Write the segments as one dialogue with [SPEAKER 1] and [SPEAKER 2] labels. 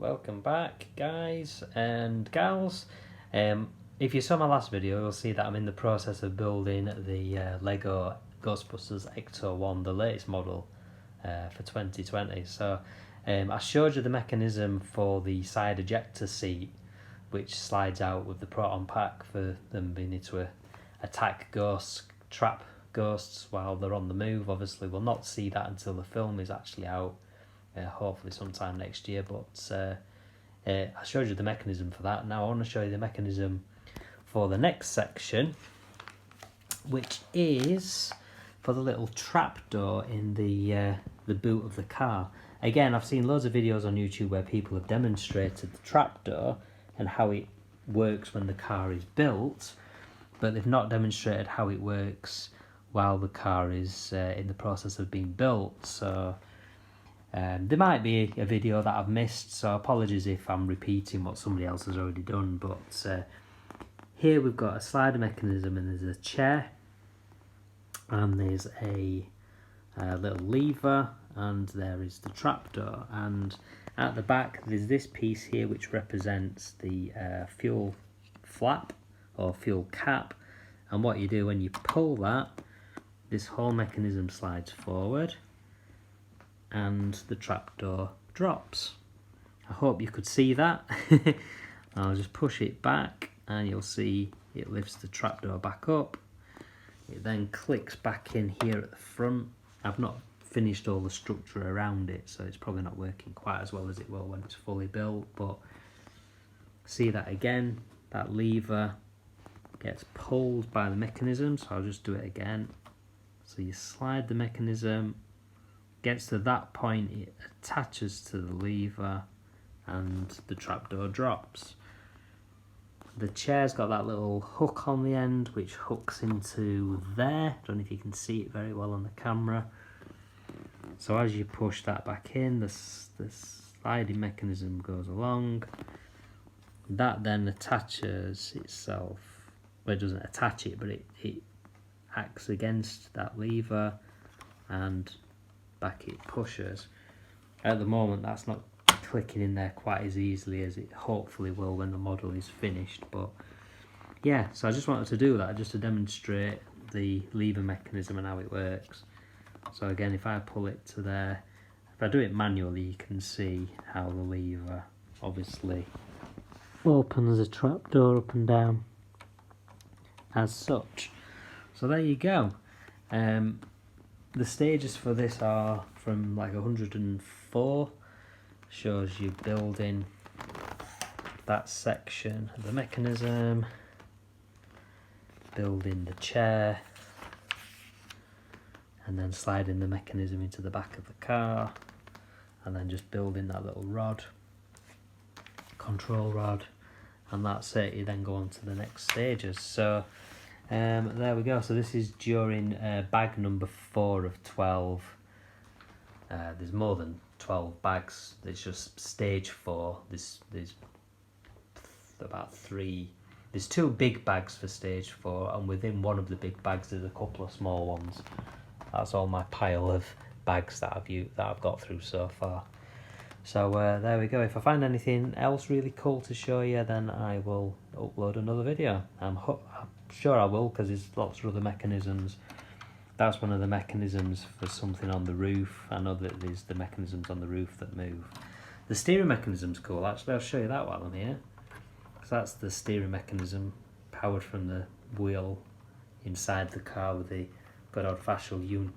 [SPEAKER 1] welcome back guys and gals. If you saw my last video, you'll see that I'm in the process of building the Lego Ghostbusters Ecto-1, the latest model for 2020. So I showed you the mechanism for the side ejector seat, which slides out with the proton pack for them being able to attack ghosts, trap ghosts while they're on the move. Obviously we'll not see that until the film is actually out, hopefully sometime next year, but I showed you the mechanism for that. Now I want to show you the mechanism for the next section, which is for the little trap door in the boot of the car. Again, I've seen loads of videos on YouTube where people have demonstrated the trap door and how it works when the car is built, but they've not demonstrated how it works while the car is in the process of being built. So there might be a video that I've missed, so apologies if I'm repeating what somebody else has already done. But here we've got a slider mechanism, and there's a chair, and there's a little lever, and there is the trapdoor. And at the back there's this piece here which represents the fuel flap or fuel cap, and what you do when you pull that, this whole mechanism slides forward and the trapdoor drops. I hope you could see that. I'll just push it back and you'll see it lifts the trapdoor back up. It then clicks back in here at the front. I've not finished all the structure around it, so it's probably not working quite as well as it will when it's fully built, but see that again, that lever gets pulled by the mechanism, so I'll just do it again. So you slide the mechanism, gets to that point, it attaches to the lever and the trapdoor drops. The chair's got that little hook on the end which hooks into there. Don't know if you can see it very well on the camera. So as you push that back in, the sliding mechanism goes along. That then attaches itself. Well, it doesn't attach it, but it acts against that lever and back it pushes. At the moment that's not clicking in there quite as easily as it hopefully will when the model is finished, but yeah, so I just wanted to do that just to demonstrate the lever mechanism and how it works. So again, if I pull it to there, if I do it manually, you can see how the lever obviously opens the trapdoor up and down as such. So there you go. The stages for this are from like 104, shows you building that section of the mechanism, building the chair, and then sliding the mechanism into the back of the car, and then just building that little rod, control rod, and that's it. You then go on to the next stages. So there we go. So this is during bag number 4 of 12. There's more than 12 bags. It's just stage 4. There's about 3. There's 2 big bags for stage 4, and within one of the big bags there's a couple of small ones. That's all my pile of bags that I've got through so far. So there we go. If I find anything else really cool to show you, then I will upload another video. I'm sure I will, because there's lots of other mechanisms. That's one of the mechanisms for something on the roof. I know that there's the mechanisms on the roof that move. The steering mechanism's cool, actually. I'll show you that while I'm here. So that's the steering mechanism, powered from the wheel inside the car with the good old-fashioned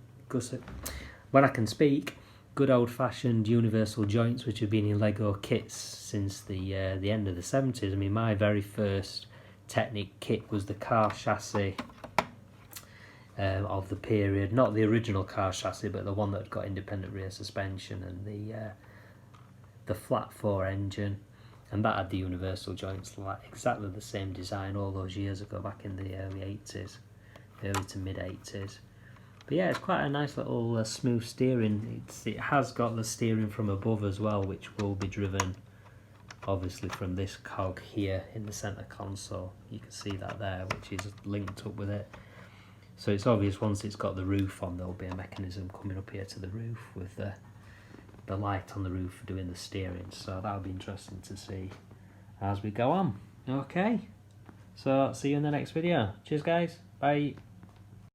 [SPEAKER 1] when I can speak, good old-fashioned universal joints, which have been in Lego kits since the end of the 70s. I mean, my very first Technic kit was the car chassis of the period, not the original car chassis, but the one that got independent rear suspension and the flat 4 engine, and that had the universal joints, like exactly the same design all those years ago, back in the early to mid 80s. But yeah, it's quite a nice little smooth steering. It has got the steering from above as well, which will be driven obviously from this cog here in the centre console. You can see that there, which is linked up with it. So it's obvious once it's got the roof on, there'll be a mechanism coming up here to the roof with the the light on the roof for doing the steering, so that'll be interesting to see as we go on. Okay, so see you in the next video. Cheers guys, bye.